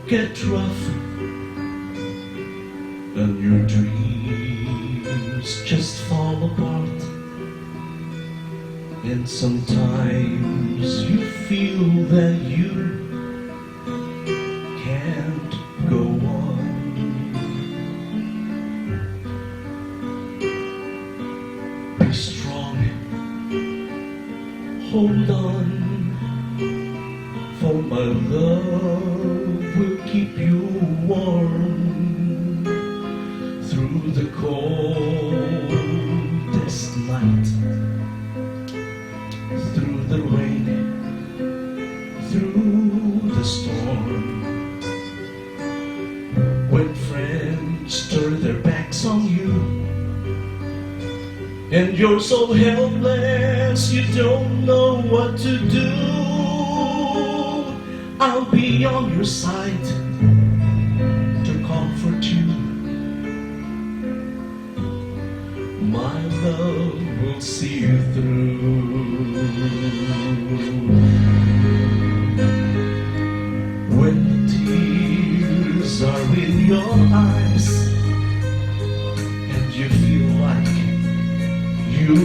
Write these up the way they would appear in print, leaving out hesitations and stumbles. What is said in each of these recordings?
get rough and your dreams just fall apart, and sometimes you feel that you can't go on. Be strong, hold on, for my love will keep you warm through the coldest night, through the rain, through the storm. When friends turn their backs on you and you're so helpless you don't know what to do, I'll be on your side to comfort you. My love will see you through. When the tears are in your eyes and you feel like you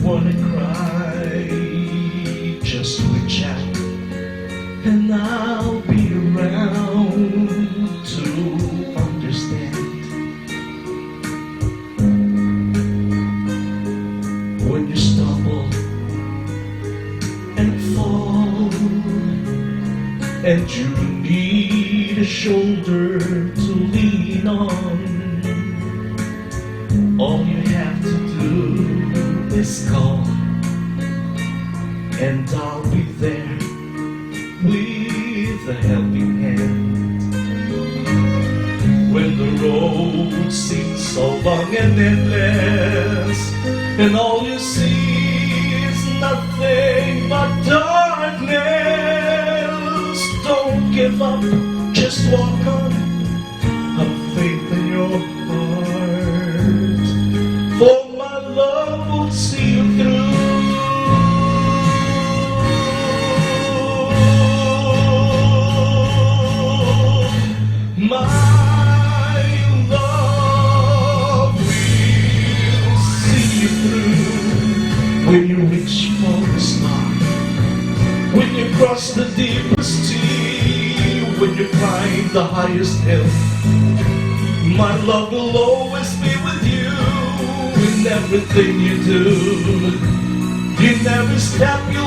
wanna cry, just reach out and I'll be around to understand. When you stumble and fall and you need a shoulder to lean on, all you have to do is call and I'll be there with a helping hand. When the road seems so long and endless and all you see is nothing but darkness, don't give up, just walk on, have faith in your heart, for my love will see you through. My love will see you through. When you reach for the star, when you cross the deepest sea, when you climb the highest hill, my love will always be with you in everything you do. In every step you